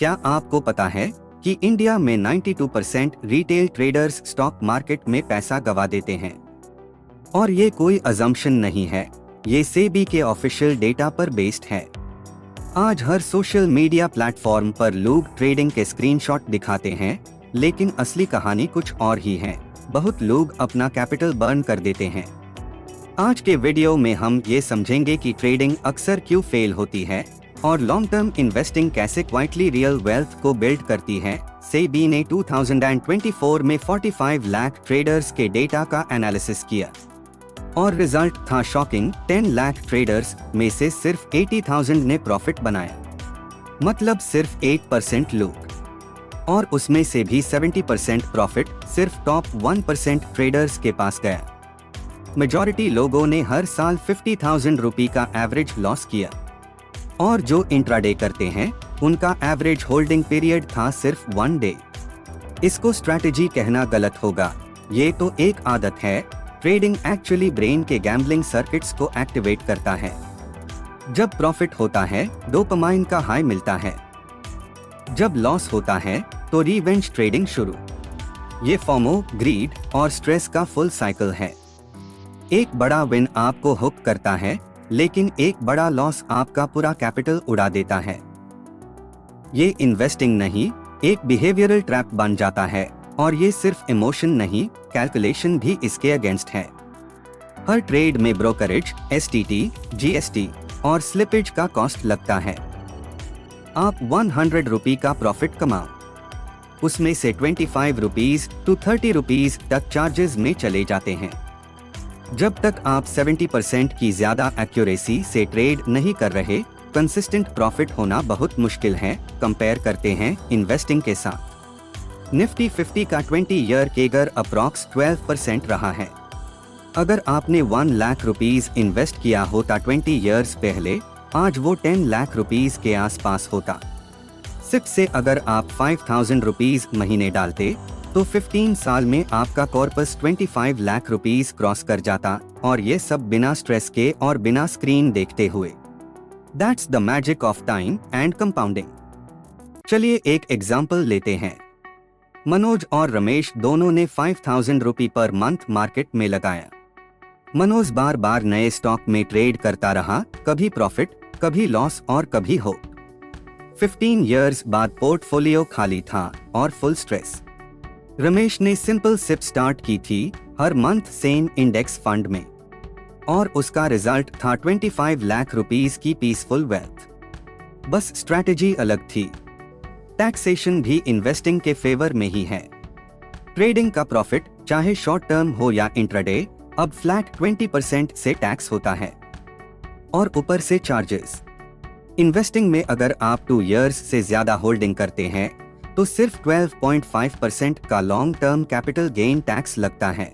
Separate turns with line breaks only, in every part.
क्या आपको पता है कि इंडिया में 92% रिटेल ट्रेडर्स स्टॉक मार्केट में पैसा गवा देते हैं? और ये कोई अजम्पशन नहीं है, ये सेबी के ऑफिशियल डेटा पर बेस्ड है। आज हर सोशल मीडिया प्लेटफॉर्म पर लोग ट्रेडिंग के स्क्रीनशॉट दिखाते हैं, लेकिन असली कहानी कुछ और ही है। बहुत लोग अपना कैपिटल बर्न कर देते हैं। आज के वीडियो में हम ये समझेंगे कि ट्रेडिंग अक्सर क्यों फेल होती है और लॉन्ग टर्म इन्वेस्टिंग कैसे क्वाइटली रियल वेल्थ को बिल्ड करती है। सेबी ने 2024 में 45 लाख ट्रेडर्स के डेटा का एनालिसिस किया और रिजल्ट था शॉकिंग। 10 लाख ट्रेडर्स में से सिर्फ 80,000 ने प्रॉफिट बनाया, मतलब सिर्फ 8% लोग, और उसमें से भी 70% प्रॉफिट सिर्फ टॉप 1% ट्रेडर्स के पास गया। मेजॉरिटी लोगों ने हर साल 50,000 रुपये का एवरेज लॉस किया, और जो इंट्राडे करते हैं उनका एवरेज होल्डिंग पीरियड था सिर्फ 1 डे। इसको स्ट्रैटेजी कहना गलत होगा, ये तो एक आदत है। ट्रेडिंग एक्चुअली ब्रेन के गैम्बलिंग सर्किट्स को एक्टिवेट करता है। जब प्रॉफिट होता है डोपामाइन का हाई मिलता है, जब लॉस होता है तो रिवेंज ट्रेडिंग शुरू। ये फोमो, ग्रीड और स्ट्रेस का फुल साइकिल है। एक बड़ा विन आपको हुक करता है, लेकिन एक बड़ा लॉस आपका पूरा कैपिटल उड़ा देता है। ये इन्वेस्टिंग नहीं, एक बिहेवियरल ट्रैप बन जाता है, और ये सिर्फ इमोशन नहीं, कैलकुलेशन भी इसके अगेंस्ट है। हर ट्रेड में ब्रोकरेज, एसटीटी, जीएसटी और स्लिपेज का कॉस्ट लगता है। आप 100 रुपये का प्रॉफिट कमाओ, उसमें से 25 रुपीज to 30 रुपीज तक चार्जेस में चले जाते हैं। जब तक आप 70% की ज्यादा एक्यूरेसी से ट्रेड नहीं कर रहे, कंसिस्टेंट प्रॉफिट होना बहुत मुश्किल है। कंपेयर करते हैं इन्वेस्टिंग के साथ। निफ्टी 50 का 20 ईयर केगर अप्रॉक्स 12% रहा है। अगर आपने 1 लाख रुपीज इन्वेस्ट किया होता 20 ईयर्स पहले, आज वो 10 लाख रुपीज के आसपास होता। सिप से अगर आप 5,000 रुपीज महीने डालते तो 15 साल में आपका कॉर्पस 25 लाख रुपीस क्रॉस कर जाता, और ये सब बिना स्ट्रेस के और बिना स्क्रीन देखते हुए। That's the magic of time and compounding. चलिए एक एग्जाम्पल लेते हैं। मनोज और रमेश दोनों ने 5,000 रुपये पर मंथ मार्केट में लगाया। मनोज बार बार नए स्टॉक में ट्रेड करता रहा, कभी प्रॉफिट, कभी लॉस और कभी होप। 15 ईयर्स बाद पोर्टफोलियो खाली था और फुल स्ट्रेस। रमेश ने सिंपल सिप स्टार्ट की थी, हर मंथ सेम इंडेक्स फंड में, और उसका रिजल्ट था 25 लाख रुपीस की पीसफुल वेल्थ। बस स्ट्रैटेजी अलग थी। टैक्सेशन भी इन्वेस्टिंग के फेवर में ही है। ट्रेडिंग का प्रॉफिट चाहे शॉर्ट टर्म हो या इंट्राडे, अब फ्लैट 20% से टैक्स होता है, और ऊपर से चार्जेस। इन्वेस्टिंग में अगर आप 2 इयर्स से ज्यादा होल्डिंग करते हैं तो सिर्फ 12.5% का long term capital gain tax लगता है।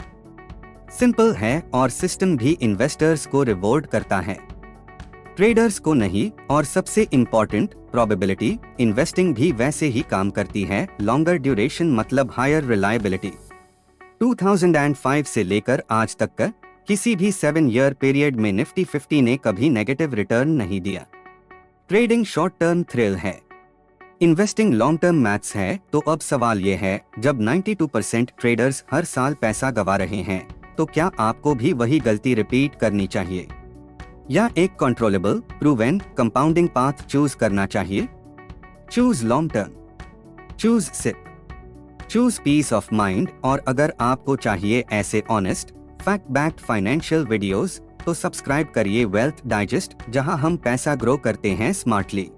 सिंपल है, और सिस्टम भी इन्वेस्टर्स को रिवॉर्ड करता है, ट्रेडर्स को नहीं। और सबसे इम्पोर्टेंट, प्रोबेबिलिटी इन्वेस्टिंग भी वैसे ही काम करती है। लॉन्गर ड्यूरेशन मतलब हायर रिलायबिलिटी। 2005 से लेकर आज तक का किसी भी 7 ईयर पीरियड में निफ्टी 50 ने कभी नेगेटिव रिटर्न नहीं दिया। ट्रेडिंग शॉर्ट टर्म थ्रिल है, इन्वेस्टिंग लॉन्ग टर्म मैथ्स है। तो अब सवाल ये है, जब 92% ट्रेडर्स हर साल पैसा गवा रहे हैं, तो क्या आपको भी वही गलती रिपीट करनी चाहिए, या एक controllable, proven, compounding path choose करना चाहिए? Choose long term, choose SIP, choose peace of mind. और अगर आपको चाहिए ऐसे honest, fact backed financial videos, तो सब्सक्राइब करिए वेल्थ डाइजेस्ट, जहां हम पैसा ग्रो करते हैं स्मार्टली।